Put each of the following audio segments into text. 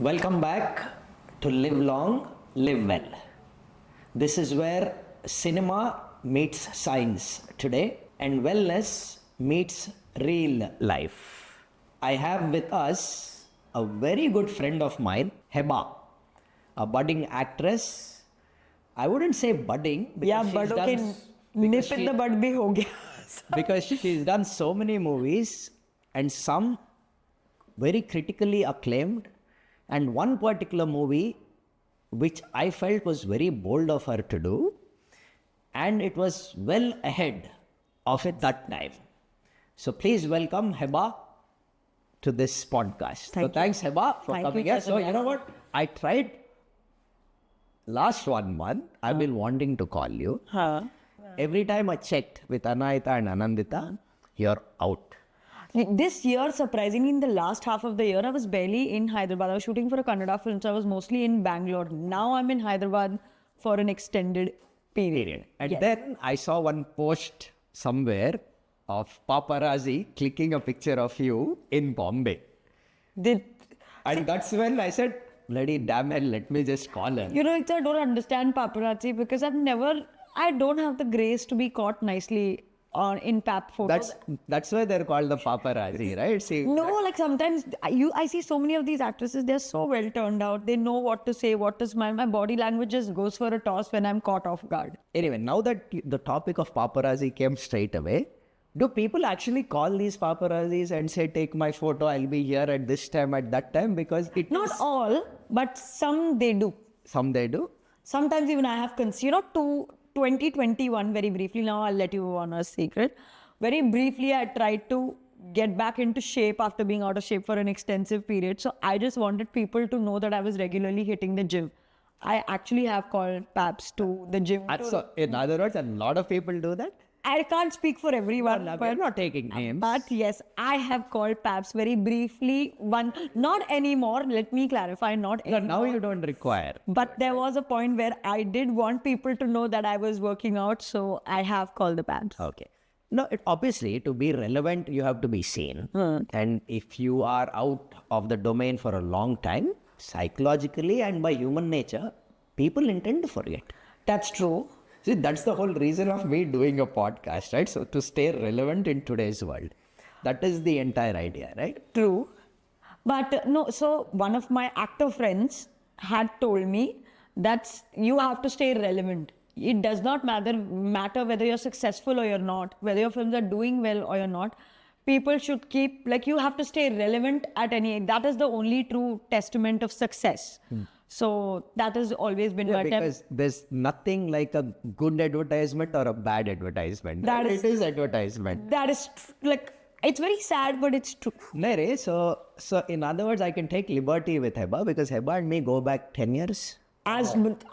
Welcome back to Live Long, Live Well. This is where cinema meets science today and wellness meets real life. I have with us a very good friend of mine, Hebah, a budding actress. I wouldn't say budding. Yeah, but okay, nip in the bud bhi ho gaya. Because she's done so many movies and some very critically acclaimed, and one particular movie which I felt was very bold of her to do, and it was well ahead of it that time. So please welcome Hebah to this podcast. Thanks Hebah for coming here. So you know what? I tried last 1 month. I've been wanting to call you. Every time I checked with Anaita and Anandita, you're out. This year, surprisingly, in the last half of the year, I was barely in Hyderabad. I was shooting for a Kannada film, so I was mostly in Bangalore. Now I'm in Hyderabad for an extended period. And then I saw one post somewhere of paparazzi clicking a picture of you in Bombay. And that's when I said, bloody damn it, let me just call her. You know, I don't understand paparazzi because I don't have the grace to be caught nicely in pap photos. That's why they're called the paparazzi, right? See, like sometimes I see so many of these actresses, they're so well turned out. They know what to say, what to smile. My body language just goes for a toss when I'm caught off guard. Anyway, now that the topic of paparazzi came straight away, do people actually call these paparazzis and say, take my photo, I'll be here at this time, at that time? Because Not all, but some they do. Some they do? Sometimes even I have considered 2021, very briefly, now I'll let you on a secret. Very briefly, I tried to get back into shape after being out of shape for an extensive period. So I just wanted people to know that I was regularly hitting the gym. I actually have called paps to the gym. So in other words, a lot of people do that? I can't speak for everyone. But we're not taking names. But yes, I have called paps very briefly. Not anymore. Let me clarify, not anymore. Now you don't require. But there was a point where I did want people to know that I was working out, so I have called the paps. Okay. No, obviously, to be relevant, you have to be seen. And if you are out of the domain for a long time, psychologically and by human nature, people intend to forget. That's true. See, that's the whole reason of me doing a podcast, right? So to stay relevant in today's world. That is the entire idea, right? True. But no, so one of my actor friends had told me that you have to stay relevant. It does not matter whether you're successful or you're not, whether your films are doing well or you're not. People should keep, you have to stay relevant at any age. That is the only true testament of success. So that has always been my because there's nothing like a good advertisement or a bad advertisement. It is advertisement. That is it's very sad, but it's true. So in other words, I can take liberty with Hebah because Hebah and me go back 10 years. I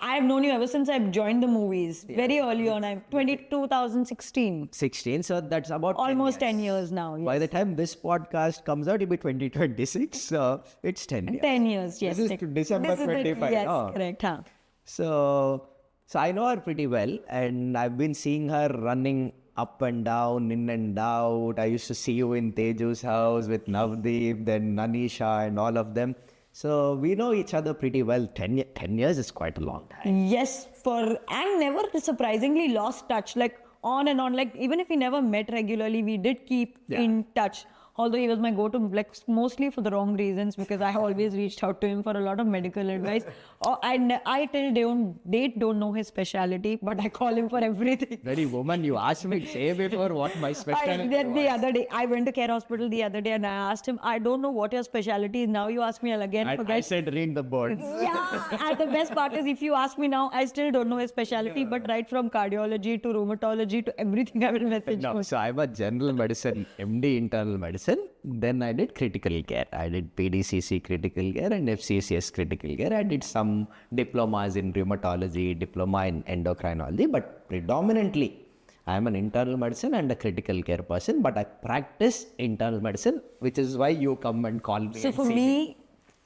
have known you ever since I joined the movies. Very early on, 2016. 16, so that's about almost 10 years now. Yes. By the time this podcast comes out, it'll be 2026. So it's 10 years. 10 years, yes. This is December 25. Yes, correct. Huh? So I know her pretty well, and I've been seeing her running up and down, in and out. I used to see you in Teju's house with Navdeep, then Nanisha and all of them. So we know each other pretty well. 10 years is quite a long time. Yes, and never surprisingly lost touch, on and on. Even if we never met regularly, we did keep in touch. Although he was my go-to, mostly for the wrong reasons, because I always reached out to him for a lot of medical advice. I till date don't know his specialty, but I call him for everything. Very woman, you asked me say before what my specialty was. The other day, I went to Care Hospital the other day and I asked him, I don't know what your specialty is. Now you ask me again. I said read the board. Yeah, and the best part is if you ask me now, I still don't know his specialty, but right from cardiology to rheumatology to everything, I will message him. So I'm a general medicine, MD internal medicine. Then I did critical care. I did PDCC critical care and FCCS critical care. I did some diplomas in rheumatology, diploma in endocrinology, but predominantly I am an internal medicine and a critical care person, but I practice internal medicine, which is why you come and call me. So for me,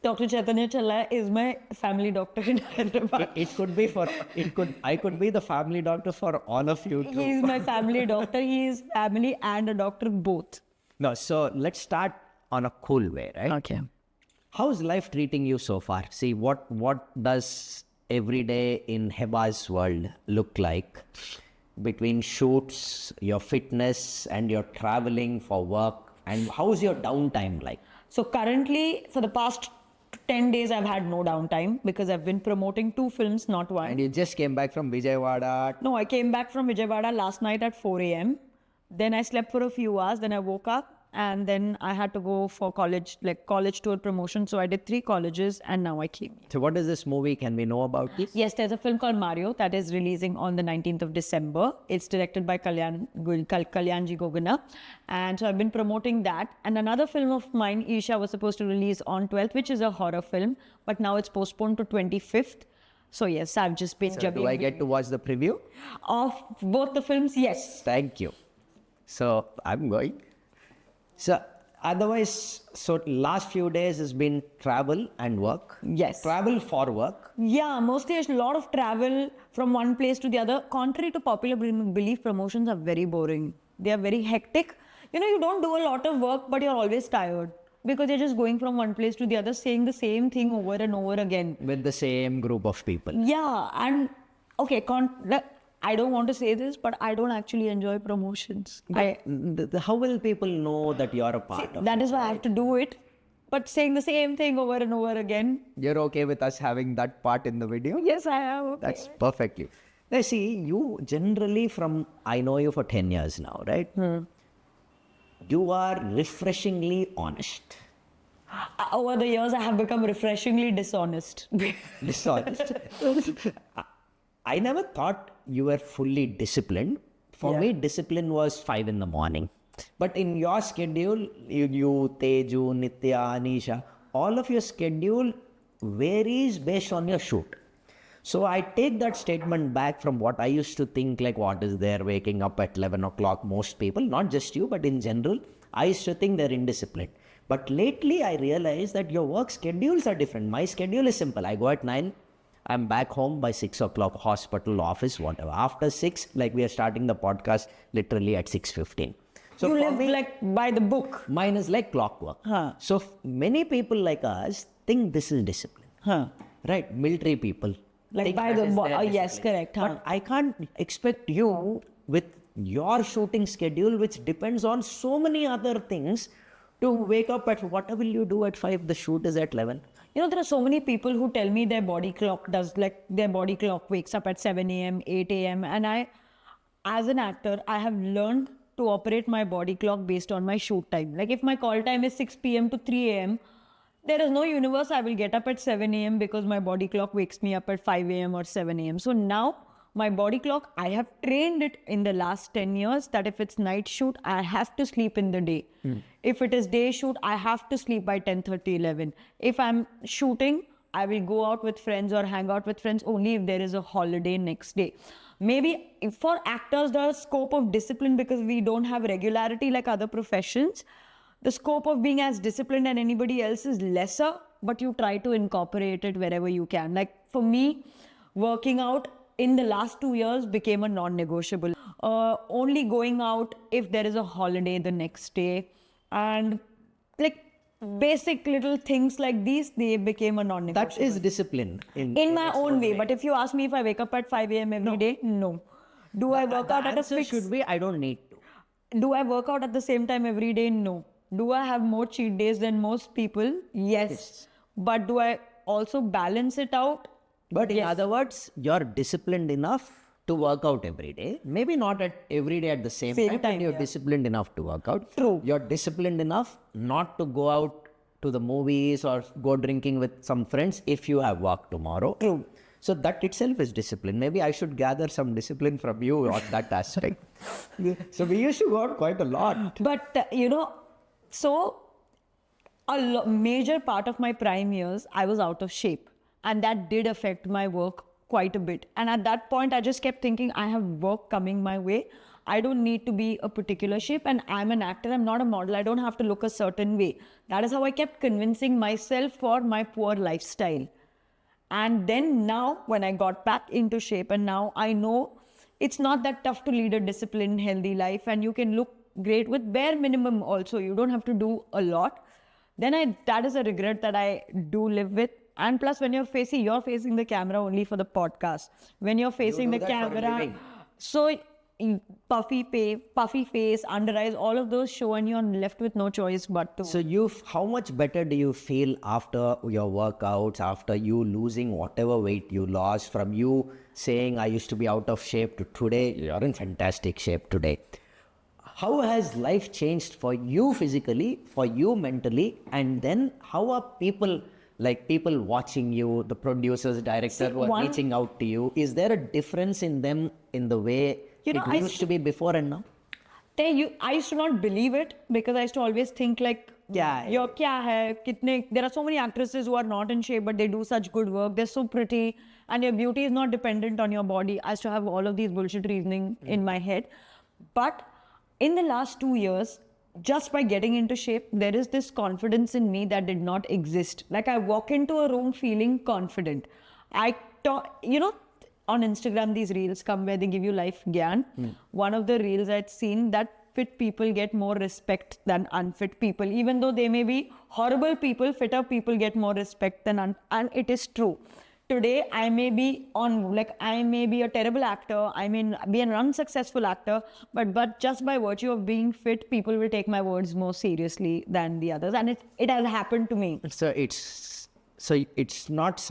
Dr. Chaitanya Challa is my family doctor in Hyderabad. I could be the family doctor for all of you too. He is my family doctor. He is family and a doctor both. No, so let's start on a cool way, right? Okay. How's life treating you so far? See, what does every day in Hebah's world look like between shoots, your fitness, and your traveling for work? And how's your downtime like? So currently, for the past 10 days, I've had no downtime because I've been promoting 2 films, not one. And you just came back from Vijayawada. No, I came back from Vijayawada last night at 4 a.m. Then I slept for a few hours. Then I woke up and then I had to go for college tour promotion. So I did 3 colleges and now I came here. So what is this movie? Can we know about this? Yes, there's a film called Mario that is releasing on the 19th of December. It's directed by Kalyanji Gogana. And so I've been promoting that. And another film of mine, Isha, was supposed to release on 12th, which is a horror film. But now it's postponed to 25th. So yes, I've just been juggling. Do I get to watch the preview? Of both the films, yes. Thank you. So I'm going. So otherwise, so last few days has been travel and work. Yes. Travel for work. Yeah, mostly a lot of travel from one place to the other. Contrary to popular belief, promotions are very boring. They are very hectic. You know, you don't do a lot of work, but you're always tired because you're just going from one place to the other, saying the same thing over and over again. With the same group of people. Yeah, and okay, I don't want to say this, but I don't actually enjoy promotions. How will people know that you're a part of That it? is why I have to do it. But saying the same thing over and over again. You're okay with us having that part in the video? Yes, I am. Okay. That's perfectly. Now see, you generally I know you for 10 years now, right? You are refreshingly honest. Over the years, I have become refreshingly dishonest. Dishonest. I never thought you were fully disciplined. For me, discipline was 5 in the morning. But in your schedule, you Teju, Nitya, Anisha, all of your schedule varies based on your shoot. So I take that statement back from what I used to think, like what is there waking up at 11 o'clock, most people, not just you, but in general, I used to think they're indisciplined. But lately I realized that your work schedules are different. My schedule is simple. I go at 9, I'm back home by 6 o'clock, hospital, office, whatever. After 6, like we are starting the podcast literally at 6:15. So You for live me, like by the book. mine is like clockwork. So many people like us think this is discipline. Right? Military people. Like think by that the is book. their Yes, discipline. correct. But I can't expect you with your shooting schedule, which depends on so many other things, to wake up at what will you do at 5? The shoot is at 11. You know, there are so many people who tell me their body clock wakes up at 7 a.m., 8 a.m. And as an actor, I have learned to operate my body clock based on my shoot time. Like if my call time is 6 p.m. to 3 a.m., there is no universe I will get up at 7 a.m. because my body clock wakes me up at 5 a.m. or 7 a.m. So now my body clock, I have trained it in the last 10 years that if it's night shoot, I have to sleep in the day. If it is day shoot, I have to sleep by 10:30, 11. If I'm shooting, I will go out with friends or hang out with friends only if there is a holiday next day. Maybe for actors, the scope of discipline, because we don't have regularity like other professions, the scope of being as disciplined as anybody else is lesser, but you try to incorporate it wherever you can. Like for me, working out in the last 2 years became a non-negotiable. Only going out if there is a holiday the next day, and like basic little things like these, they became a non-negotiable. That is discipline. In my own way. But if you ask me if I wake up at 5 a.m. every day, no. Do I work out at a answer fixed... should be, I don't need to. Do I work out at the same time every day? No. Do I have more cheat days than most people? Yes. But do I also balance it out? But in other words, you're disciplined enough to work out every day. Maybe not every day at the same time, but you're disciplined enough to work out. True. You're disciplined enough not to go out to the movies or go drinking with some friends if you have work tomorrow. True. So that itself is discipline. Maybe I should gather some discipline from you on that aspect. So we used to go out quite a lot. But, so a major part of my prime years, I was out of shape. And that did affect my work quite a bit. And at that point, I just kept thinking, I have work coming my way. I don't need to be a particular shape. And I'm an actor. I'm not a model. I don't have to look a certain way. That is how I kept convincing myself for my poor lifestyle. And then now, when I got back into shape, and now I know it's not that tough to lead a disciplined, healthy life. And you can look great with bare minimum also. You don't have to do a lot. then that is a regret that I do live with. And plus, when you're facing the camera only for the podcast. When you're facing do the that for a camera, living. so puffy face, under eyes, all of those show, and you're left with no choice but to. So how much better do you feel after your workouts, after you losing whatever weight you lost, from you saying I used to be out of shape to today, you're in fantastic shape today. How has life changed for you physically, for you mentally, and then how are people watching you, the producers, director who are reaching out to you? Is there a difference in them in the way it used to be before and now? I used to not believe it because I used to always think like, there are so many actresses who are not in shape but they do such good work. They're so pretty and your beauty is not dependent on your body. I used to have all of these bullshit reasoning in my head. But in the last 2 years, just by getting into shape, there is this confidence in me that did not exist. Like I walk into a room feeling confident. On Instagram, these reels come where they give you life gyan. One of the reels I'd seen that fit people get more respect than unfit people. Even though they may be horrible people, fitter people get more respect than and it is true. Today, I may be a terrible actor, I may be an unsuccessful actor, but just by virtue of being fit, people will take my words more seriously than the others. And it has happened to me. So it's not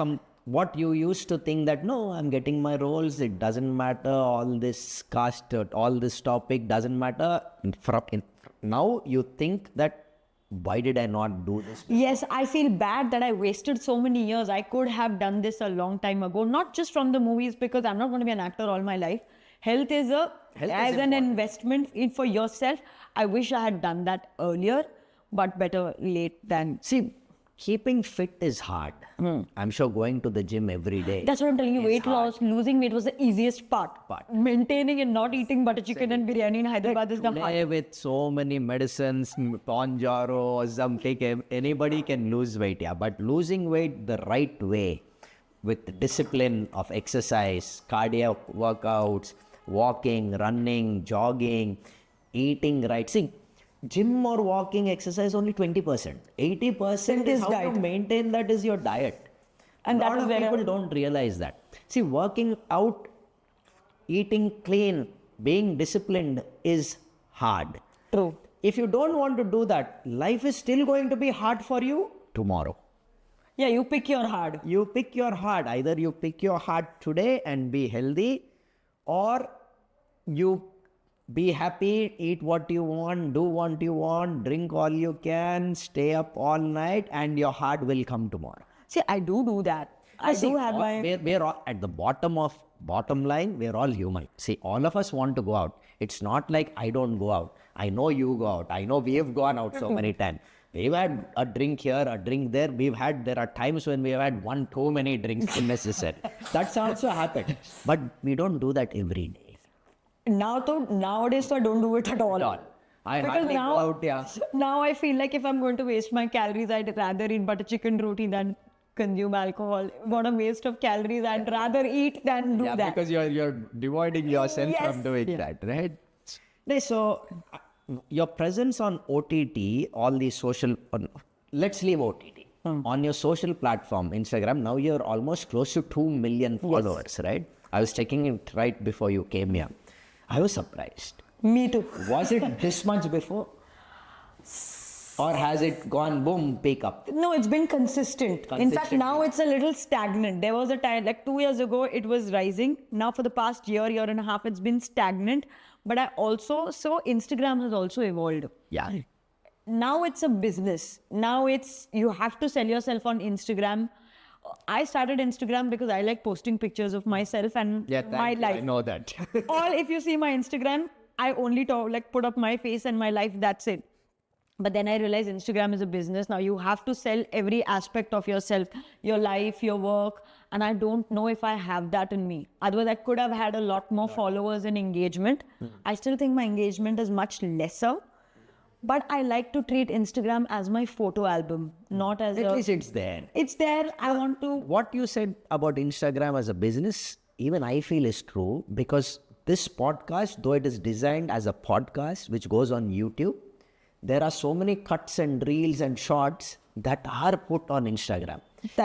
what you used to think that, no, I'm getting my roles, it doesn't matter, all this cast, all this topic doesn't matter. Now you think that, why did I not do this before? Yes, I feel bad that I wasted so many years. I could have done this a long time ago, not just from the movies, because I'm not going to be an actor all my life. Health is an investment for yourself. I wish I had done that earlier, but better late than... See, keeping fit is hard. I'm sure going to the gym every day. That's what I'm telling you. Weight loss, losing weight was the easiest part. Maintaining and not eating butter chicken and biryani in Hyderabad is the hard. With so many medicines, Ponjaro, Ozempic, anybody can lose weight, yeah. But losing weight the right way, with the discipline of exercise, cardio workouts, walking, running, jogging, eating right. See, gym or walking exercise only 20%. 80% is how diet. to maintain that is your diet. And a lot of people don't realize that. See, working out, eating clean, being disciplined is hard. True. If you don't want to do that, life is still going to be hard for you tomorrow. Yeah, you pick your hard. You pick your hard. Either you pick your hard today and be healthy, or you be happy, eat what you want, do what you want, drink all you can, stay up all night, and your heart will come tomorrow. See, I do that. We're all at the bottom line, we're all human. See, all of us want to go out. It's not like I don't go out. I know you go out. I know we have gone out so many times. We've had a drink here, a drink there. There are times when we have had one too many drinks unnecessary. That's also happened. But we don't do that every day. Nowadays, I don't do it at all. I hardly go out, yeah. Now I feel like if I'm going to waste my calories, I'd rather eat butter chicken roti than consume alcohol. What a waste of calories. I'd rather eat than do that. Yeah, because you're dividing yourself from doing that, right? So, your presence on OTT, all these social... let's leave OTT. On your social platform, Instagram, now you're almost close to 2 million followers, right? I was checking it right before you came here. I was surprised. Me too. Was it this much before? Or has it gone boom, peak up? No, it's been consistent. In fact, now it's a little stagnant. There was a time, like 2 years ago, it was rising. Now for the past year and a half, it's been stagnant. But Instagram has also evolved. Yeah. Now it's a business. Now you have to sell yourself on Instagram. I started Instagram because I like posting pictures of myself and my life. I know that. If you see my Instagram, I only put up my face and my life, that's it. But then I realized Instagram is a business. Now you have to sell every aspect of yourself, your life, your work. And I don't know if I have that in me. Otherwise, I could have had a lot more followers and engagement. I still think my engagement is much lesser. But I like to treat Instagram as my photo album, not as At least it's there. It's there. I want to... What you said about Instagram as a business, even I feel is true, because this podcast, though it is designed as a podcast which goes on YouTube, there are so many cuts and reels and shots that are put on Instagram.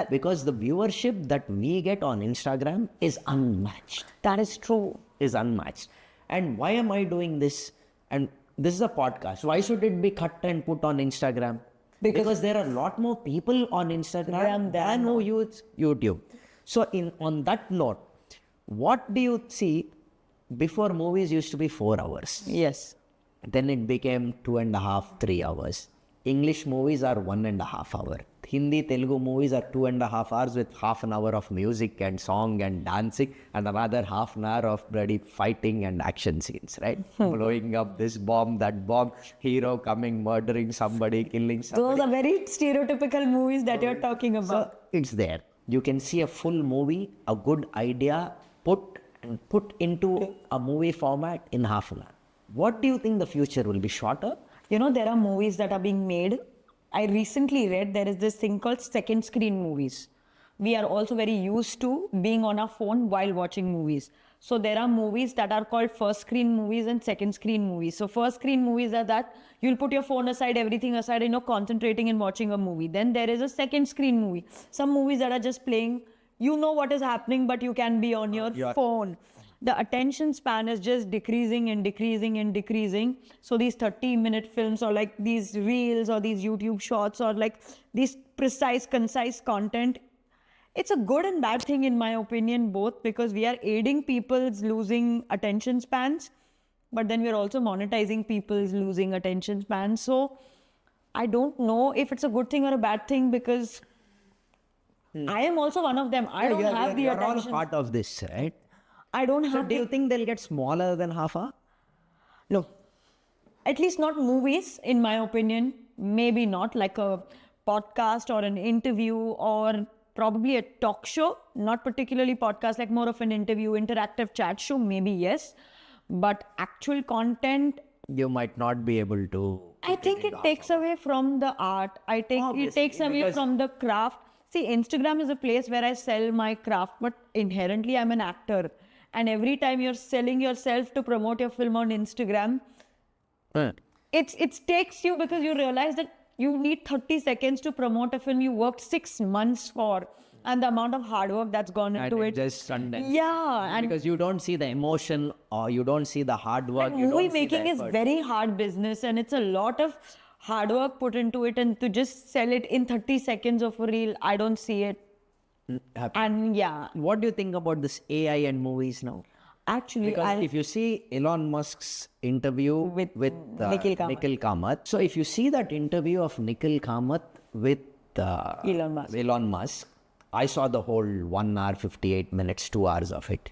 Because the viewership that we get on Instagram is unmatched. That is true. Is unmatched. And why am I doing this? And this is a podcast. Why should it be cut and put on Instagram? Because there are a lot more people on Instagram than who use YouTube. So on that note, what do you see? Before, movies used to be 4 hours. Yes. Then it became 2.5, 3 hours. English movies are 1.5 hours. Hindi, Telugu movies are 2.5 hours with half an hour of music and song and dancing and another half an hour of bloody fighting and action scenes, right? Blowing up this bomb, that bomb, hero coming, murdering somebody, killing somebody. Those are very stereotypical movies that you're talking about. So it's there. You can see a full movie, a good idea put into a movie format in half an hour. What do you think the future will be? Shorter? You know, there are movies that are being made. I recently read there is this thing called second screen movies. We are also very used to being on our phone while watching movies. So there are movies that are called first screen movies and second screen movies. So first screen movies are that you'll put your phone aside, everything aside, and you're concentrating and watching a movie. Then there is a second screen movie. Some movies that are just playing, you know what is happening, but you can be on your phone. The attention span is just decreasing and decreasing and decreasing. So these 30-minute films or like these reels or these YouTube shorts or like these precise, concise content, it's a good and bad thing in my opinion, both, because we are aiding people's losing attention spans, but then we're also monetizing people's losing attention spans. So I don't know if it's a good thing or a bad thing, because I am also one of them. I don't have the attention. You're all part of this, right? I don't have. So do you think they'll get smaller than half hour? No. At least not movies, in my opinion. Maybe not, like a podcast or an interview or probably a talk show. Not particularly podcast, like more of an interview, interactive chat show, maybe yes. But actual content, you might not be able to. I think it takes away from the art. It takes away from the craft. See, Instagram is a place where I sell my craft, but inherently I'm an actor. And every time you're selling yourself to promote your film on Instagram, it takes you, because you realize that you need 30 seconds to promote a film you worked 6 months for, and the amount of hard work that's gone into it. Just Sundance. Yeah. And because you don't see the emotion or you don't see the hard work. movie making is very hard business, and it's a lot of hard work put into it, and to just sell it in 30 seconds of a reel, I don't see it. And yeah. What do you think about this AI and movies now? Actually, because if you see Elon Musk's interview with Nikhil Kamath. So if you see that interview of Nikhil Kamath with Elon Musk, I saw the whole 1 hour, 58 minutes, 2 hours of it.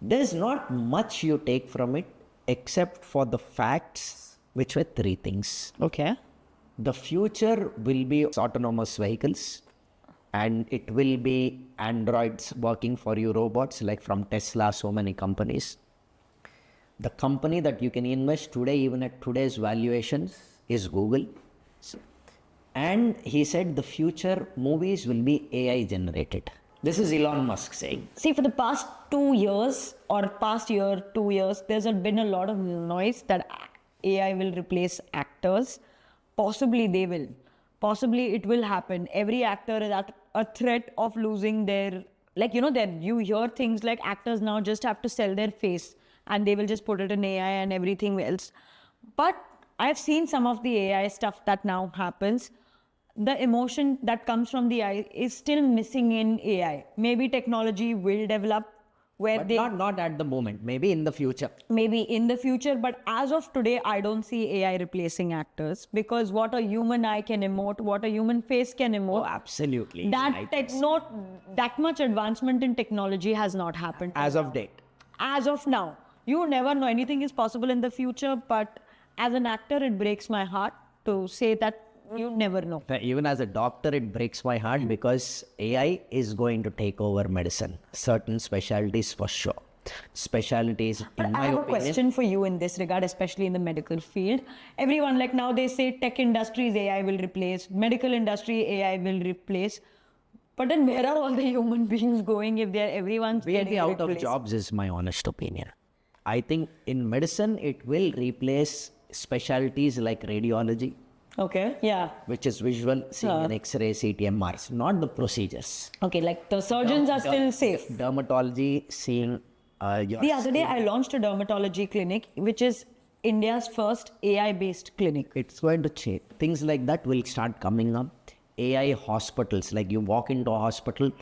There's not much you take from it except for the facts, which were 3 things. Okay. The future will be autonomous vehicles. And it will be androids working for you, robots, like from Tesla, so many companies. The company that you can invest today, even at today's valuations, is Google. And he said the future movies will be AI generated. This is Elon Musk saying. See, for the past 2 years or past year, 2 years, there's been a lot of noise that AI will replace actors. Possibly they will. Possibly it will happen. Every actor is at a threat of losing their, like, you hear things like actors now just have to sell their face and they will just put it in AI and everything else. But I've seen some of the AI stuff that now happens. The emotion that comes from the AI is still missing in AI. Maybe technology will develop where but not at the moment, maybe in the future. Maybe in the future, but as of today, I don't see AI replacing actors, because what a human eye can emote, what a human face can emote. Oh, absolutely. That much advancement in technology has not happened. As of date. As of now. You never know, anything is possible in the future, but as an actor, it breaks my heart to say that you never know. Even as a doctor, it breaks my heart, because AI is going to take over medicine. Certain specialties for sure. Specialties, in my opinion. I have a question for you in this regard, especially in the medical field. Everyone, like now they say tech industries AI will replace, medical industry AI will replace. But then where are all the human beings going if everyone's getting replaced? Out of jobs is my honest opinion. I think in medicine, it will replace specialties like radiology, Okay, yeah. which is visual, seeing an X-ray, CT, MRs, not the procedures. Okay, like the surgeons are still safe. Dermatology, seeing your The other day, I launched a dermatology clinic, which is India's first AI-based clinic. It's going to change. Things like that will start coming up. AI hospitals, like you walk into a hospital,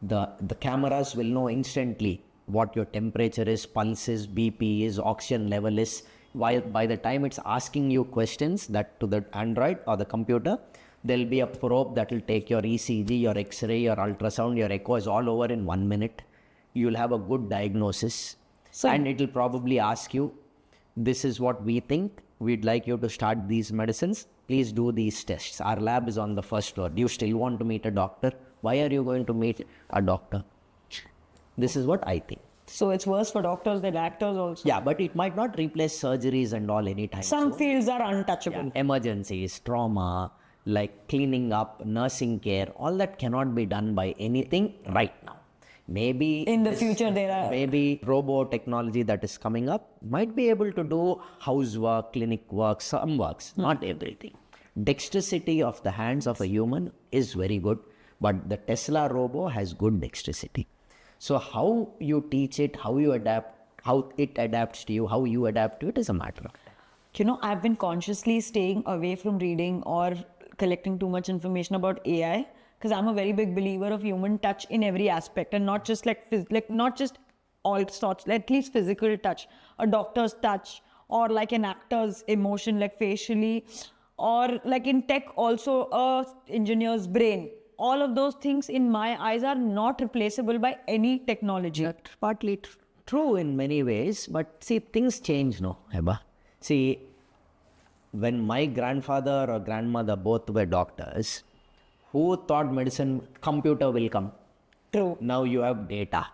the cameras will know instantly what your temperature is, pulse is, BP is, oxygen level is. While by the time it's asking you questions that to the Android or the computer, there'll be a probe that will take your ECG, your X-ray, your ultrasound, your echoes all over in 1 minute. You'll have a good diagnosis. So- And it'll probably ask you, this is what we think. We'd like you to start these medicines. Please do these tests. Our lab is on the first floor. Do you still want to meet a doctor? Why are you going to meet a doctor? This is what I think. So it's worse for doctors than actors also. Yeah, but it might not replace surgeries and all anytime. Some fields are untouchable. Emergencies, trauma, like cleaning up, nursing care, all that cannot be done by anything right now. Maybe In the future, there are. maybe robo technology that is coming up might be able to do housework, clinic work, some works, not everything. Dexterity of the hands of a human is very good, but the Tesla robo has good dexterity. So how you teach it, how you adapt, how it adapts to you, how you adapt to it is a matter of time. You know, I've been consciously staying away from reading or collecting too much information about AI because I'm a very big believer of human touch in every aspect, and not just like not just all sorts, at least physical touch, a doctor's touch, or like an actor's emotion, like facially, or like in tech also a engineer's brain. All of those things in my eyes are not replaceable by any technology. That's partly true in many ways, but see, things change, no, Hebah. See, when my grandfather or grandmother both were doctors, who thought computer will come? True. Now you have data.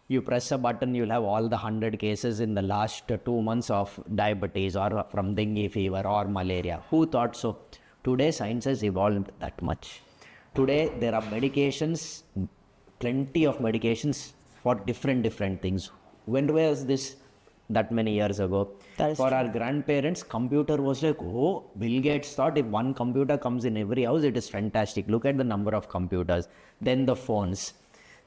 You press a button, you'll have all the 100 cases in the last 2 months of diabetes or from dengue fever or malaria. Who thought so? Today, science has evolved that much. Today, there are medications, plenty of medications for different things. When was this? That many years ago. That is For our grandparents, computer was like, oh, Bill Gates thought if one computer comes in every house, it is fantastic. Look at the number of computers. Then the phones.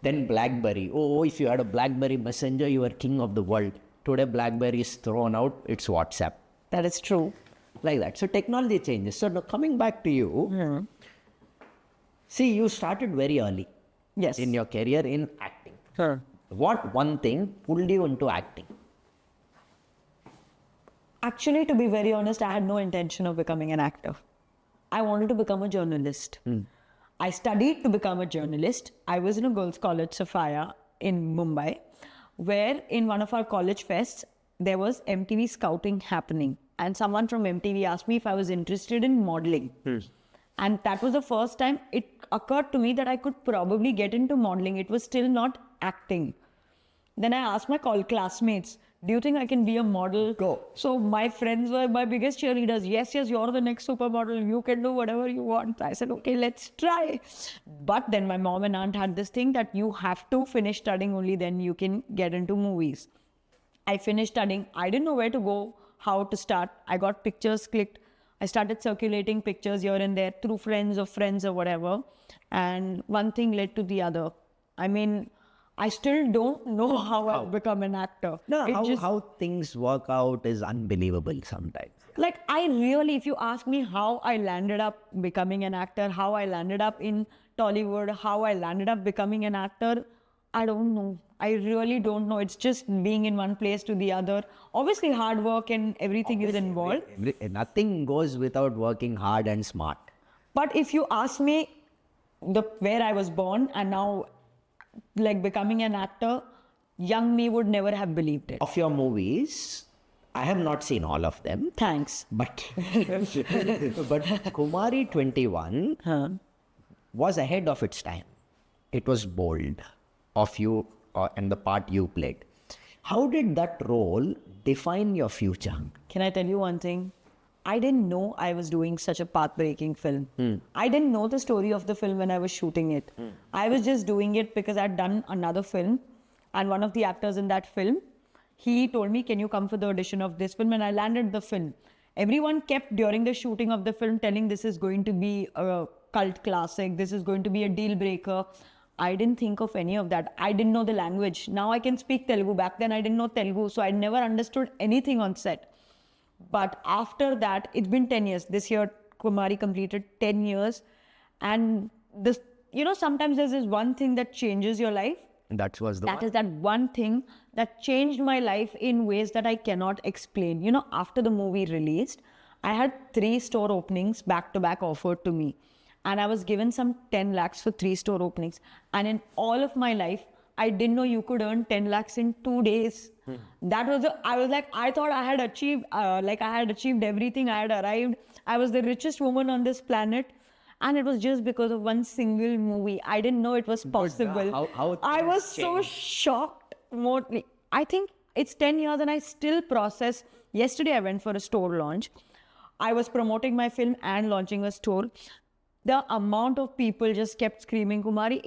Then BlackBerry. Oh, if you had a BlackBerry Messenger, you were king of the world. Today, BlackBerry is thrown out. It's WhatsApp. That is true. Like that. So technology changes. So now coming back to you, see, you started very early Yes. in your career in acting. Sure. What one thing pulled you into acting? Actually, to be very honest, I had no intention of becoming an actor. I wanted to become a journalist. I studied to become a journalist. I was in a girls' college, Sophia, in Mumbai, where in one of our college fests, there was MTV scouting happening. And someone from MTV asked me if I was interested in modeling. And that was the first time it occurred to me that I could probably get into modeling. It was still not acting. Then I asked my classmates, do you think I can be a model? Go. So my friends were my biggest cheerleaders. Yes, you're the next supermodel. You can do whatever you want. I said, okay, let's try. But then my mom and aunt had this thing that you have to finish studying, only then you can get into movies. I finished studying. I didn't know where to go, how to start. I got pictures clicked. I started circulating pictures here and there through friends or whatever. And one thing led to the other. I mean, I still don't know how I've become an actor. No, It how things work out is unbelievable sometimes. Like, I really, if you ask me how I landed up becoming an actor, how I landed up in Tollywood, how I landed up becoming an actor, I don't know. I really don't know. It's just being in one place to the other. Obviously, hard work and everything is involved. Nothing goes without working hard and smart. But if you ask me where I was born and now like becoming an actor, young me would never have believed it. Of your movies, I have not seen all of them, Thanks. but Kumari 21 was ahead of its time. It was bold of you and the part you played. How did that role define your future? Can I tell you one thing? I didn't know I was doing such a path-breaking film. I didn't know the story of the film when I was shooting it. I was just doing it because I'd done another film, and one of the actors in that film, he told me, can you come for the audition of this film? And I landed the film. Everyone kept during the shooting of the film telling this is going to be a cult classic, this is going to be a deal breaker. I didn't think of any of that. I didn't know the language. Now I can speak Telugu. Back then I didn't know Telugu, so I never understood anything on set. But after that, it's been 10 years. This year, Kumari completed 10 years. And this, sometimes there's this one thing that changes your life. That was the That is that one thing that changed my life in ways that I cannot explain. After the movie released, I had 3 store openings back to back offered to me. And I was given some 10 lakhs for 3 store openings. And in all of my life, I didn't know you could earn 10 lakhs in 2 days. That was, I thought I had achieved, I had achieved everything. I had arrived. I was the richest woman on this planet. And it was just because of one single movie. I didn't know it was possible. How I was things so shocked. I think it's 10 years and I still process. Yesterday I went for a store launch. I was promoting my film and launching a store. The amount of people just kept screaming, Kumari.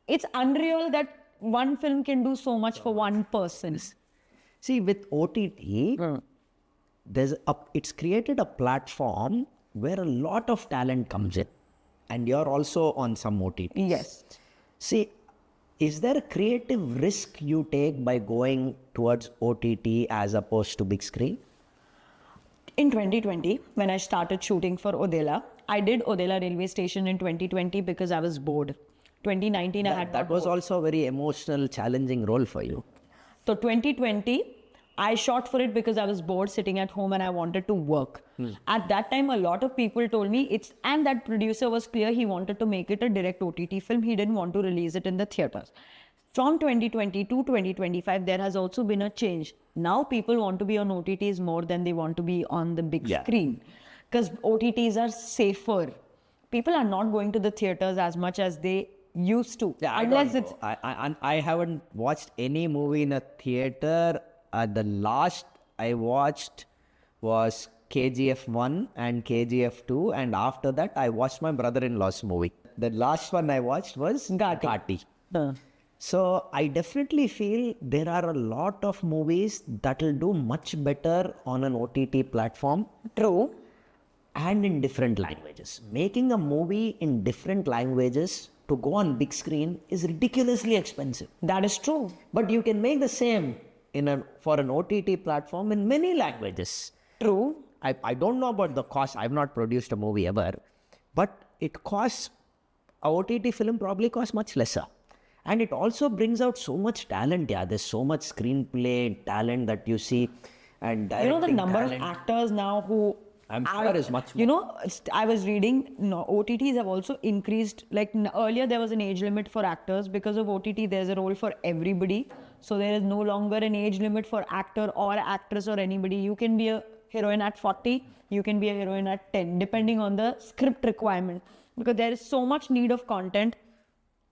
It's unreal that one film can do so much for one person. See, with OTT, it's created a platform where a lot of talent comes in. And you're also on some OTT. Yes. See, is there a creative risk you take by going towards OTT as opposed to big screen? In 2020, when I started shooting for Odela, I did Odela Railway Station in 2020 because I was bored. 2019, That was also a very emotional, challenging role for you. So 2020, I shot for it because I was bored sitting at home and I wanted to work. At that time, a lot of people told me and that producer was clear he wanted to make it a direct OTT film. He didn't want to release it in the theaters. From 2020 to 2025, there has also been a change. Now people want to be on OTTs more than they want to be on the big screen. Because OTTs are safer. People are not going to the theaters as much as they used to. I haven't watched any movie in a theater. The last I watched was KGF 1 and KGF 2, and after that I watched my brother-in-law's movie. The last one I watched was Ghati. So I definitely feel there are a lot of movies that will do much better on an OTT platform. True. And in different languages. Making a movie in different languages to go on big screen is ridiculously expensive. That is true. But you can make the same for an OTT platform in many languages. True. I don't know about the cost. I've not produced a movie ever. But it costs, a OTT film probably costs much lesser. And it also brings out so much talent. Yeah, there's so much screenplay talent that you see. And the number of actors now who... I'm sure is much more. I was reading, OTTs have also increased. Like earlier, there was an age limit for actors. Because of OTT, there's a role for everybody. So there is no longer an age limit for actor or actress or anybody. You can be a heroine at 40, you can be a heroine at 10, depending on the script requirement. Because there is so much need of content.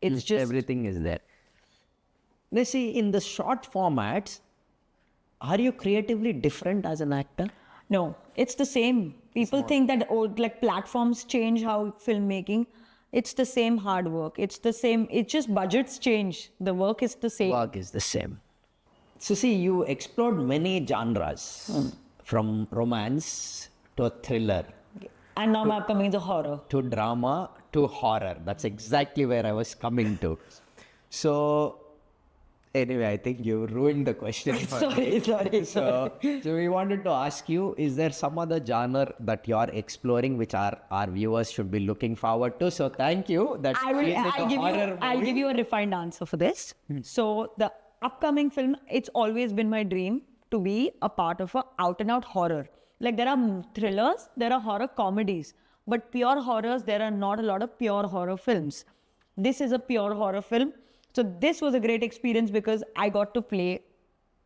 It's just... Everything is there. Now see, in the short formats, are you creatively different as an actor? No, it's the same. People think that platforms change how filmmaking. It's the same hard work. It's the same. It's just budgets change. The work is the same. Work is the same. So see, you explored many genres, from romance to thriller. And now I'm coming to horror. To drama to horror. That's exactly where I was coming to. So anyway, I think you ruined the question. Sorry. So we wanted to ask you, is there some other genre that you're exploring which our viewers should be looking forward to? So thank you. I'll give you a refined answer for this. So the upcoming film, it's always been my dream to be a part of a out and out horror. Like there are thrillers, there are horror comedies, but pure horrors, there are not a lot of pure horror films. This is a pure horror film. So this was a great experience because I got to play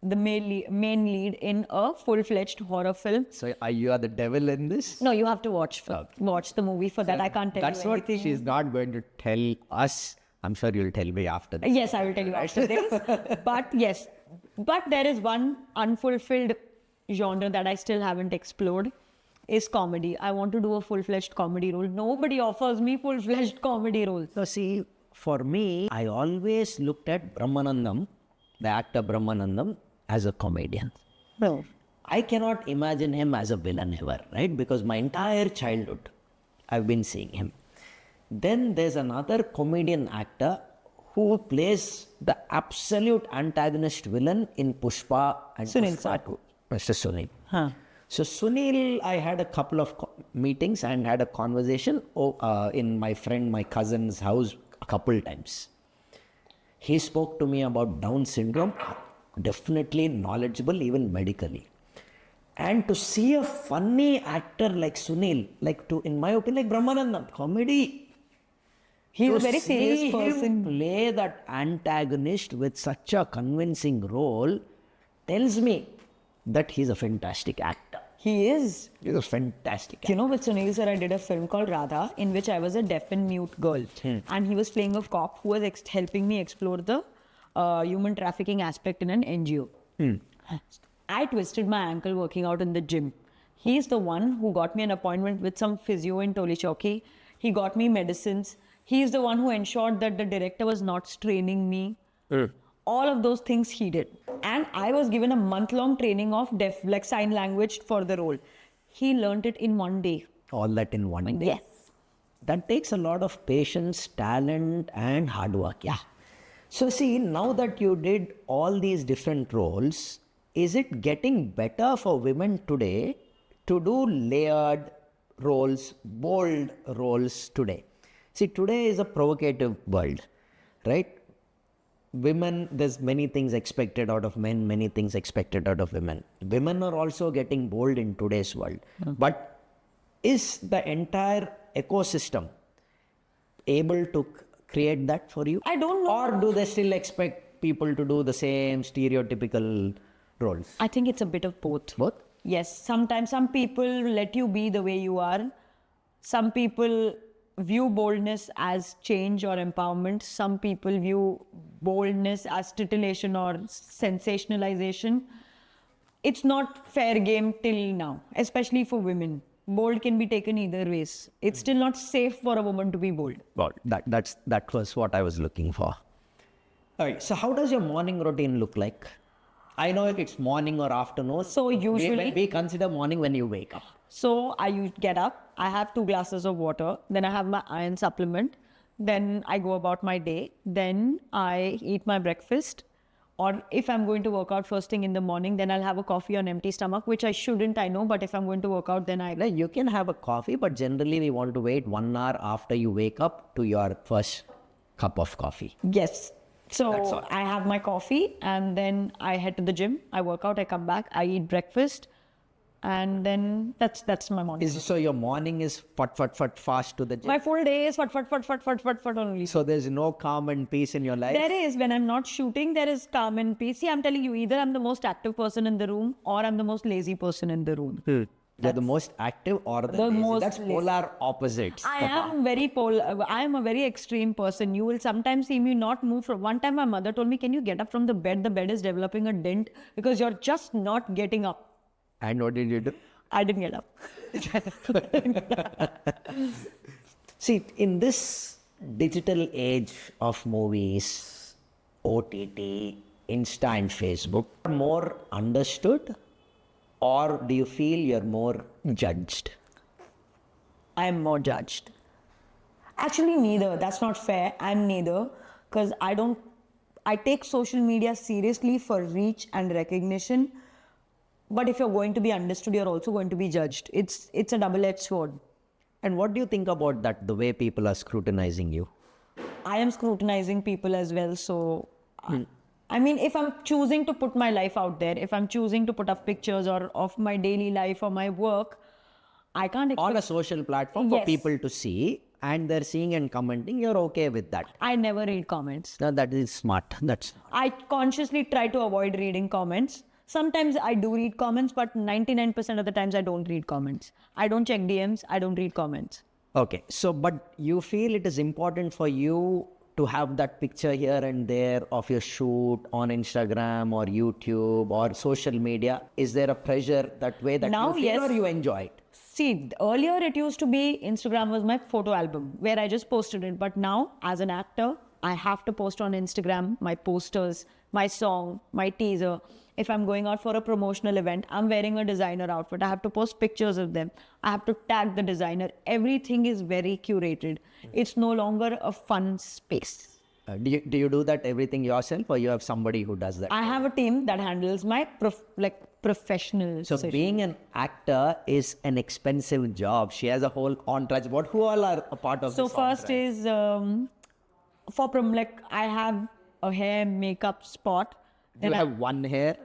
the main lead in a full-fledged horror film. So you are the devil in this? No, you have to watch the movie for that. I can't tell you anything. That's what she's not going to tell us. I'm sure you'll tell me after this. Yes, I will tell you after this. But there is one unfulfilled genre that I still haven't explored is comedy. I want to do a full-fledged comedy role. Nobody offers me full-fledged comedy roles. So see, for me, I always looked at Brahmanandam, the actor Brahmanandam, as a comedian. No. I cannot imagine him as a villain ever, right? Because my entire childhood, I've been seeing him. Then there's another comedian actor who plays the absolute antagonist villain in Pushpa and Sunil Pushpa sir. 2. Mr. Sunil. Huh. So Sunil, I had a couple of meetings and had a conversation in my cousin's house a couple times. He spoke to me about Down syndrome, definitely knowledgeable even medically. And to see a funny actor like Sunil, in my opinion, like Brahmanandam, comedy. He's To a very serious see him person. play that antagonist with such a convincing role tells me that he's a fantastic actor. He is. He's a fantastic actor. You know, with Sunil sir, I did a film called Radha, in which I was a deaf and mute girl. And he was playing a cop who was helping me explore the human trafficking aspect in an NGO. I twisted my ankle working out in the gym. He's the one who got me an appointment with some physio in Toli Chowki. He got me medicines. He's the one who ensured that the director was not straining me. All of those things he did. And I was given a month-long training of sign language for the role. He learnt it in one day. All that in one day. Yes. That takes a lot of patience, talent, and hard work. Yeah. So see, now that you did all these different roles, is it getting better for women today to do layered roles, bold roles today? See, today is a provocative world, right? Women, there's many things expected out of men, many things expected out of women. Women are also getting bold in today's world. But is the entire ecosystem able to create that for you? I don't know. Or do they still expect people to do the same stereotypical roles? I think it's a bit of both. Both? Yes, sometimes some people let you be the way you are. Some people view boldness as change or empowerment. Some people view boldness as titillation or sensationalization. It's not fair game till now, especially for women. Bold can be taken either ways. It's still not safe for a woman to be bold. Well, that was what I was looking for. All right. So how does your morning routine look like? I know it's morning or afternoon. So usually, we consider morning when you wake up. So I get up, I have 2 glasses of water, then I have my iron supplement, then I go about my day, then I eat my breakfast, or if I'm going to work out first thing in the morning, then I'll have a coffee on empty stomach, which I shouldn't, I know, but if I'm going to work out, then I... Now, you can have a coffee, but generally we want to wait 1 hour after you wake up to your first cup of coffee. Yes. That's So all. I have my coffee and then I head to the gym, I work out, I come back, I eat breakfast, and then that's my morning. So your morning is fast to the gym? My full day is fat only. So there's no calm and peace in your life? There is, when I'm not shooting, there is calm and peace. See, I'm telling you, either I'm the most active person in the room or I'm the most lazy person in the room. You're the most active or the lazy. most That's lazy. polar opposites. I am a very extreme person. You will sometimes see me not move from... One time my mother told me, can you get up from the bed? The bed is developing a dent because you're just not getting up. And what did you do? I didn't get up. See, in this digital age of movies, OTT, Insta and Facebook, more understood, or do you feel you're more judged? I am more judged. Actually, neither. That's not fair. I'm neither. Because I take social media seriously for reach and recognition. But if you're going to be understood, you're also going to be judged. It's a double-edged sword. And what do you think about that, the way people are scrutinizing you? I am scrutinizing people as well. So, I mean, if I'm choosing to put my life out there, if I'm choosing to put up pictures or of my daily life or my work, I can't expect... On a social platform for Yes. people to see, and they're seeing and commenting, you're okay with that. I never read comments. Now that is smart. That's I consciously try to avoid reading comments. Sometimes I do read comments, but 99% of the times I don't read comments. I don't check DMs, I don't read comments. okay. So, but you feel it is important for you to have that picture here and there of your shoot on Instagram or YouTube or social media? Is there a pressure that way that Now, you feel, yes. or you enjoy it? See, earlier it used to be Instagram was my photo album where I just posted it. But now, as an actor, I have to post on Instagram my posters, my song, my teaser. If I'm going out for a promotional event, I'm wearing a designer outfit. I have to post pictures of them. I have to tag the designer. Everything is very curated. It's no longer a fun space. Do you do that everything yourself, or you have somebody who does that? I have a team that handles my professional. So being an actor is an expensive job. She has a whole entourage. Who all are a part of So this first entourage? is I have a hair makeup spot. You have one hair,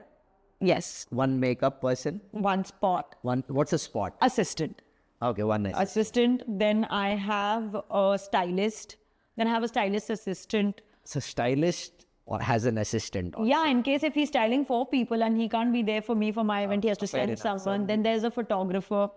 Yes, one makeup person, one spot. what's a spot? Assistant. Okay, one assistant. Assistant. Then I have a stylist. Then I have a stylist assistant. So stylist or has an assistant. Yeah, in case if he's styling 4 people and he can't be there for me for my event, he has to send someone. Then there's a photographer.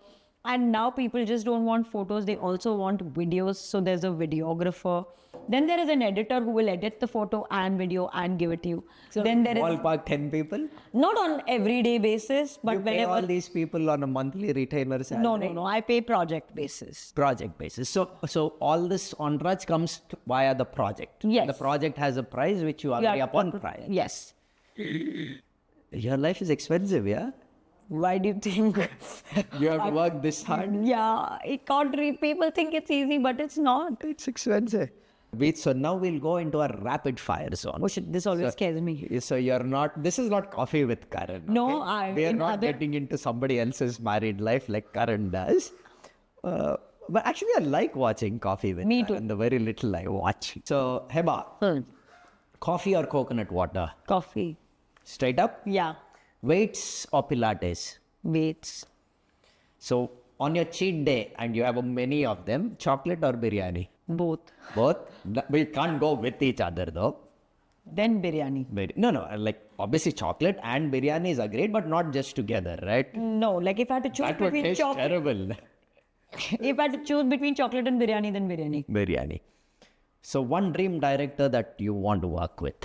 And now people just don't want photos, they also want videos. So there's a videographer. Then there is an editor who will edit the photo and video and give it to you. So then there is ballpark 10 people? not on everyday basis, but You pay whenever. all these people on a monthly retainer salary? No. I pay project basis. Project basis. So all this entourage comes via the project. Yes. The project has a price which you agree upon prior. Yes. Your life is expensive, yeah? Why do you think? You have to work this hard. Yeah, people think it's easy, but it's not. It's expensive. So now we'll go into a rapid fire zone. Oh shit, this always scares me. So this is not coffee with Karan. No, okay? We are not getting into somebody else's married life like Karan does. But actually I like watching coffee with Me Karan, too. the very little I watch. So Hebah, coffee or coconut water? Coffee. Straight up? Yeah. Weights or Pilates? Weights. So on your cheat day and you have many of them, chocolate or biryani? Both. Both? We can't go with each other though. Then biryani. No, like obviously chocolate and biryanis are great, but not just together, right? No, like if I had to choose That would between taste terrible. if I had to choose between chocolate and biryani, then biryani. Biryani. So one dream director that you want to work with?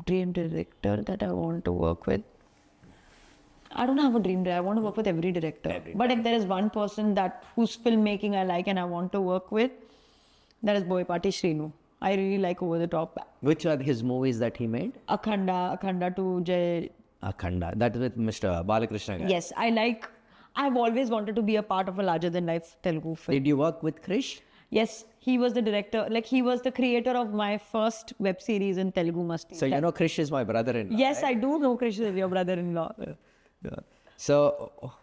Dream director that I want to work with. I don't have a dream director. I want to work with every director. But if there is one person whose filmmaking I like and I want to work with, that is Boyapati Srinu. I really like Over the Top. Which are his movies that he made? Akhanda to Jay. Akhanda. That is with Mr. Balakrishna guy. Yes, I've always wanted to be a part of a larger than life Telugu film. Did you work with Krish? Yes, he was the director. Like he was the creator of my first web series in Telugu Masti. So you know Krish is my brother-in-law. Yes, I do know Krish is your brother-in-law. Yeah. So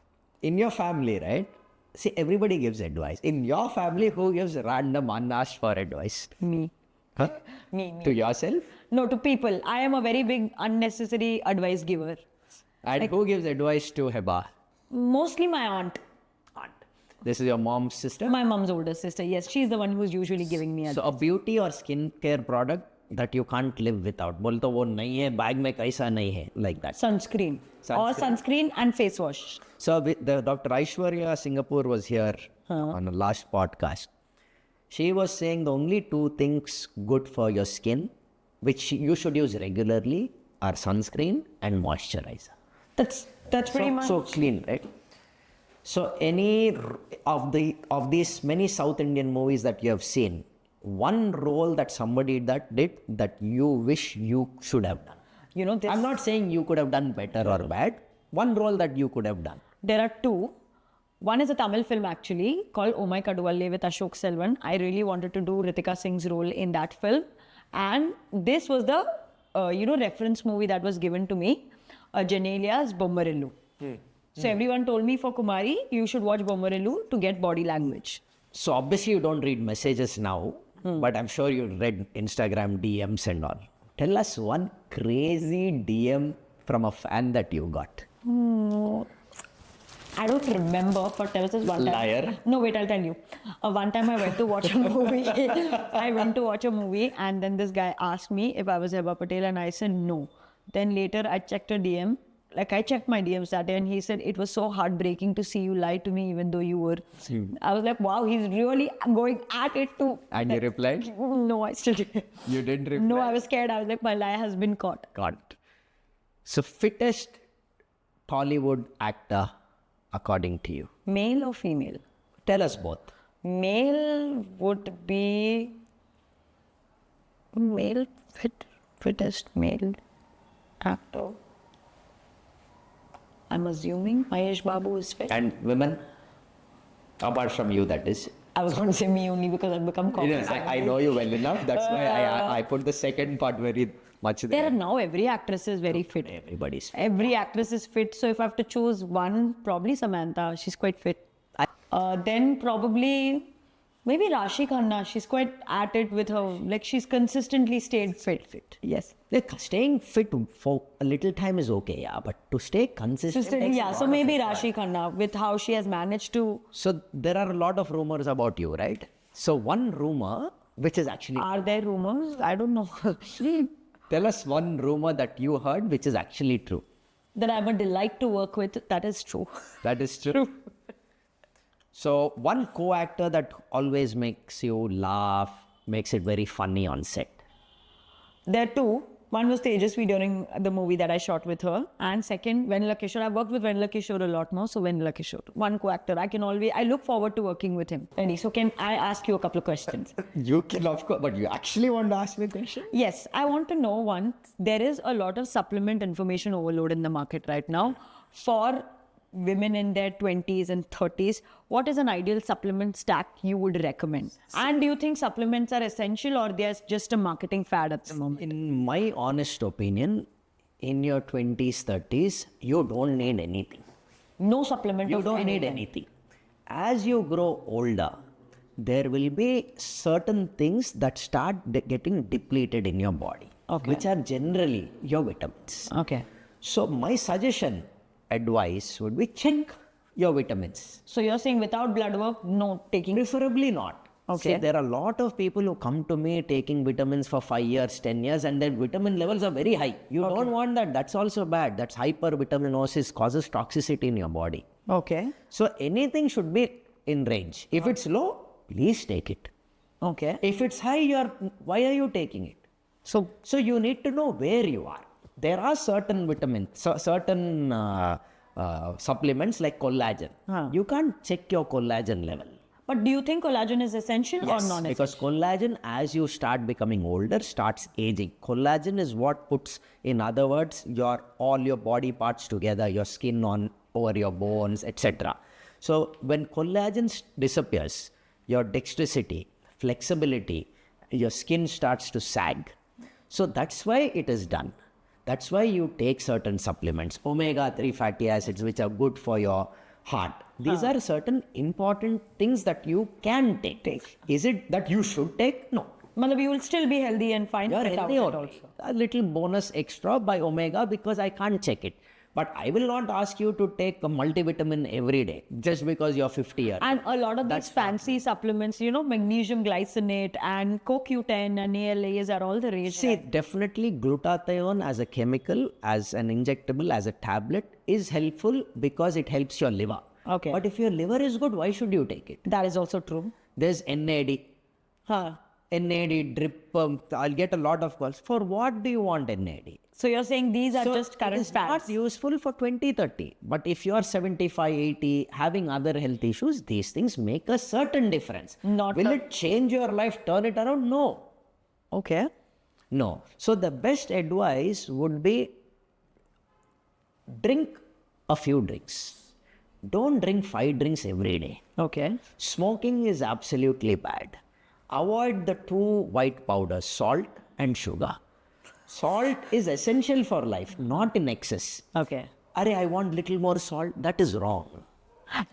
in your family, right? See, everybody gives advice. In your family, who gives random unasked for advice? Me. Huh? Me. To yourself? No, to people. I am a very big unnecessary advice giver. And who gives advice to Hebah? Mostly my aunt. This is your mom's sister? My mom's older sister. Yes, she's the one who's usually giving me advice. So a beauty or skincare product that you can't live without. बोल तो वो नहीं है, bag में कैसा नहीं है, like that. Sunscreen. Or sunscreen and face wash. So the Dr. Aishwarya Singapore was here on the last podcast. She was saying the only 2 things good for your skin, which you should use regularly, are sunscreen and moisturizer. That's pretty much. So clean, right? So any of these many South Indian movies that you have seen, one role that somebody did that you wish you should have done. You know, I'm not saying you could have done better or bad. One role that you could have done. There are 2. One is a Tamil film actually called Oh My Kaduvalle with Ashok Selvan. I really wanted to do Ritika Singh's role in that film. And this was the, reference movie that was given to me, Janelia's Bommarillu. So everyone told me for Kumari, you should watch Bommarillu to get body language. So obviously you don't read messages now, but I'm sure you read Instagram DMs and all. Tell us one crazy DM from a fan that you got. I don't remember, but there was this one time. Liar. No, wait, I'll tell you. One time I went to watch a movie. And then this guy asked me if I was Hebah Patel and I said no. Then later I checked a DM. Like I checked my DMs that day and he said it was so heartbreaking to see you lie to me even though you were. I was like, wow, he's really going at it too. And you replied? No, I still didn't. You didn't reply? No, I was scared. I was like, my lie has been caught. Got. So fittest Tollywood actor according to you? Male or female? Tell us both. Male would be fittest male. Actor. I'm assuming Mahesh Babu is fit. And women, apart from you, that is. I was going to say me only because I've become cognizant. I know you well enough. That's why I put the second part very much There there. are now every actress is very fit. Everybody's. Every actress is fit. So if I have to choose one, probably Samantha. She's quite fit. Then probably maybe Rashi Khanna. She's quite at it with her. Like she's consistently stayed fit. Yes. Like staying fit for a little time is okay, yeah. But to stay consistent. takes a Yeah. lot So of maybe effort. Rashi Khanna with how she has managed to. So there are a lot of rumors about you, right? So one rumor, which is actually, Are there rumors? I don't know. tell us one rumor that you heard, which is actually true. That I'm a delight to work with. That is true. That is true. So one co-actor that always makes you laugh, makes it very funny on set. There are two. One was Tejasvi during the movie that I shot with her. And second, Vanilla Kishore. I've worked with Vanilla Kishore a lot more. So Vanilla Kishore, one co-actor. I look forward to working with him. Ready? So can I ask you a couple of questions? You can, of course, but you actually want to ask me a question? Yes, I want to know one. There is a lot of supplement information overload in the market right now for women in their 20s and 30s. What is an ideal supplement stack you would recommend? And do you think supplements are essential or they're just a marketing fad at the moment? In my honest opinion, in your 20s, 30s, you don't need anything. No supplement. You of don't need anything. anything. As you grow older, there will be certain things that start getting depleted in your body, which are generally your vitamins. Okay. So my suggestion, advice would be check your vitamins. So you're saying without blood work, no taking. Preferably not. Okay. See, there are a lot of people who come to me taking vitamins for 5 years, 10 years, and their vitamin levels are very high. You don't want that. That's also bad. That's hypervitaminosis, causes toxicity in your body. Okay. So anything should be in range. If it's low, please take it. Okay. If it's high, why are you taking it? So you need to know where you are. There are certain vitamins, certain supplements like collagen. You can't check your collagen level. But do you think collagen is essential or non-essential? Because collagen, as you start becoming older, starts aging. Collagen is what puts, in other words, all your body parts together, your skin over your bones, etc. So when collagen disappears, your dexterity, flexibility, your skin starts to sag. So that's why it is done. That's why you take certain supplements, omega-3 fatty acids, which are good for your heart. These are certain important things that you can take. Is it that you should take? No. Matlab, you will still be healthy and fine. You're without healthy it also. A little bonus extra by omega because I can't check it. But I will not ask you to take a multivitamin every day just because you're 50 years. And a lot of these fancy supplements, magnesium glycinate and CoQ10 and ALAs are all the rage. See, definitely glutathione as a chemical, as an injectable, as a tablet is helpful because it helps your liver. Okay. But if your liver is good, why should you take it? That is also true. There's NAD. NAD, drip, I'll get a lot of calls. For what do you want NAD? So you're saying these are just current It is fads. not useful for 20, 30. But if you're 75, 80, having other health issues, these things make a certain difference. Will it change your life, turn it around? No. Okay. No. So the best advice would be drink a few drinks. Don't drink 5 drinks every day. Okay. Smoking is absolutely bad. Avoid the 2 white powders, salt and sugar. Salt is essential for life, not in excess. Okay. I want little more salt. That is wrong.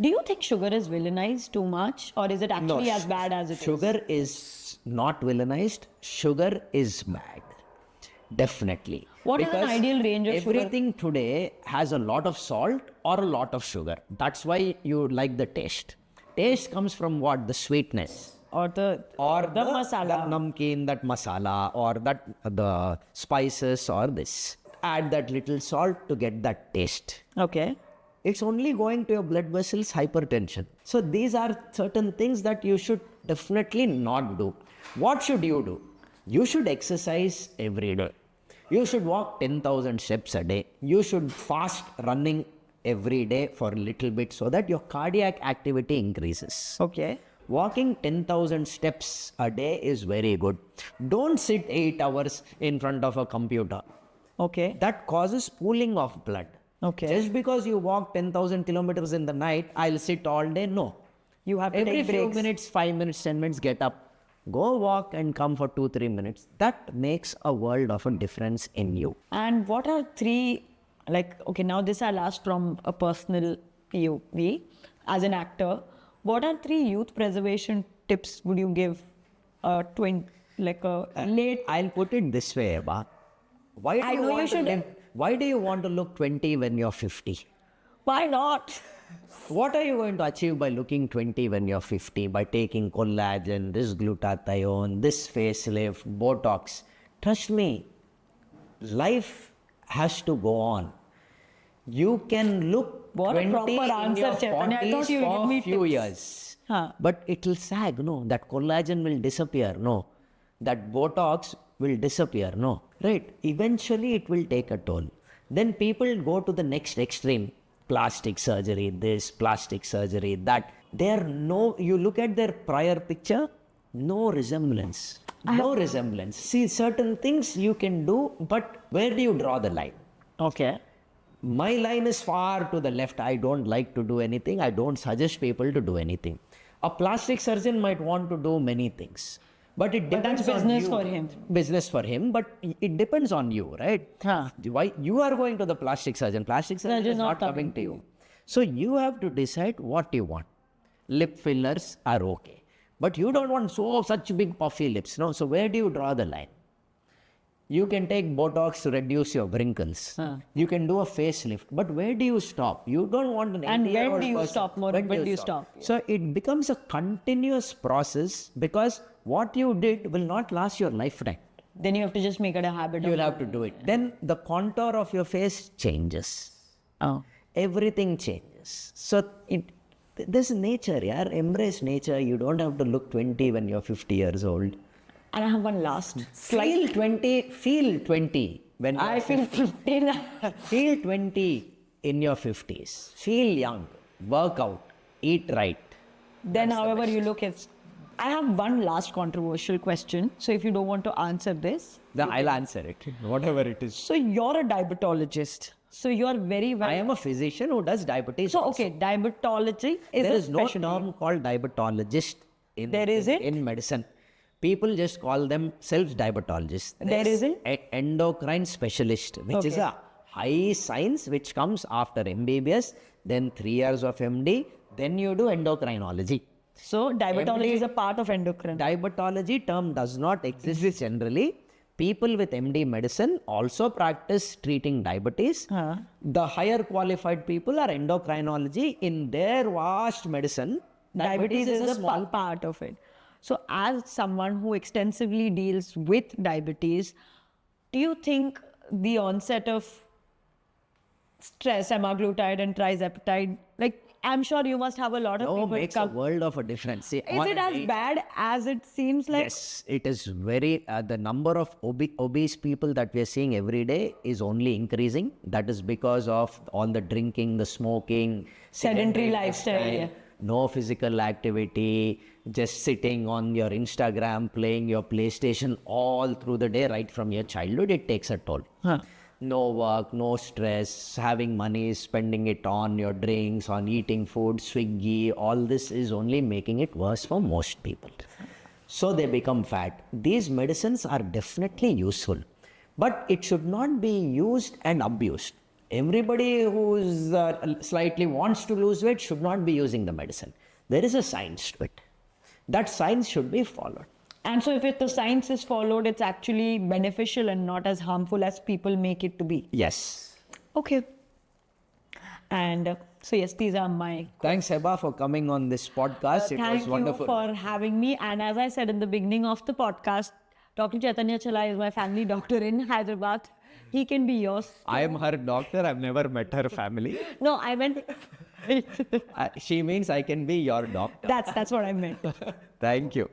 Do you think sugar is villainized too much or is it actually as bad as it is? Sugar is not villainized. Sugar is bad. Definitely. What is an ideal range of sugar? Everything today has a lot of salt or a lot of sugar. That's why you like the taste. Taste comes from what? The sweetness. Or the masala. That namkeen, that masala, or the spices, or this. Add that little salt to get that taste. Okay. It's only going to your blood vessels, hypertension. So these are certain things that you should definitely not do. What should you do? You should exercise every day. You should walk 10,000 steps a day. You should fast running every day for a little bit so that your cardiac activity increases. Okay. Walking 10,000 steps a day is very good. Don't sit 8 hours in front of a computer. Okay. That causes pooling of blood. Okay. Just because you walk 10,000 kilometers in the night, I'll sit all day. No. You have to Every take few breaks. minutes, 5 minutes, 10 minutes, get up, go walk and come for 2-3 minutes. That makes a world of a difference in you. And what are three, like, okay, now this I'll ask from a personal POV as an actor. What are three youth preservation tips would you give a late? I'll put it this way, Eba. Why do I you know you want to should- live? Why do you want to look 20 when you're 50? Why not? What are you going to achieve by looking 20 when you're 50? By taking collagen, this glutathione, this facelift, Botox? Trust me, life has to go on. You can look What a 20 proper in answer, your Chaitanya. I thought 40s you would give for me a few tips. years. Huh. But it will sag, no. That collagen will disappear, no. That Botox will disappear, no. Right? Eventually it will take a toll. Then people go to the next extreme. Plastic surgery, this, plastic surgery, that. You look at their prior picture, no resemblance. No resemblance. See, certain things you can do, but where do you draw the line? Okay. My line is far to the left. I don't like to do anything. I don't suggest people to do anything. A plastic surgeon might want to do many things. But it depends that's on business you. for him. Business for him, but it depends on you, right? Huh. Why you are going to the plastic surgeon? Plastic surgeon is not coming to you. So you have to decide what you want. Lip fillers are okay, but you don't want such big puffy lips, no? So where do you draw the line? You can take Botox to reduce your wrinkles. You can do a facelift, but where do you stop? You don't want an And when 80-year-old do you person. stop, Maureen? When do you stop? So it becomes a continuous process because what you did will not last your lifetime. Then you have to just make it a habit. You will have to do it. Then the contour of your face changes. Oh. Everything changes. So this is nature, yeah. Embrace nature. You don't have to look 20 when you're 50 years old. And I have one last. Feel 20 when you're I feel 15. Feel 20 in your 50s. Feel young. Work out. Eat right. Then, however, you look at. I have one last controversial question. So, if you don't want to answer this, Then I'll answer it. Whatever it is. so you're a diabetologist. So you're very well. I am a physician who does diabetes. So okay, diabetology is There a is no specialty. term called diabetologist There isn't? in medicine. People just call themselves diabetologists. There isn't? Endocrine specialist, which is Okay. a high science which comes after MBBS, then 3 years of MD, then you do endocrinology. So diabetology MD is a part of endocrine. Diabetology term does not exist generally. People with MD medicine also practice treating diabetes. The higher qualified people are endocrinology. In their vast medicine, Diabetes is a small part of it. So as someone who extensively deals with diabetes, do you think the onset of stress, semaglutide and trizepatide, like I'm sure you must have a lot of people makes a come. world of a difference. See, Is it as bad as it seems like? Yes, it is very, the number of obese people that we are seeing every day is only increasing. That is because of all the drinking, the smoking, Sedentary lifestyle, yeah. no physical activity, just sitting on your Instagram, playing your PlayStation all through the day, right from your childhood. It takes a toll. No work, no stress, having money, spending it on your drinks, on eating food, Swiggy, all this is only making it worse for most people. So they become fat. These medicines are definitely useful, but it should not be used and abused. Everybody who's slightly wants to lose weight should not be using the medicine. There is a science to it. That science should be followed. And so if the science is followed, it's actually beneficial and not as harmful as people make it to be. Yes. Okay. And so yes, these are my. Thanks, Hebah, for coming on this podcast. It Thank was wonderful. you for having me. And as I said in the beginning of the podcast, Dr. Chaitanya Challa is my family doctor in Hyderabad. He can be yours. I am her doctor. I've never met her family. No, I meant. She means I can be your doctor. That's what I meant. Thank you.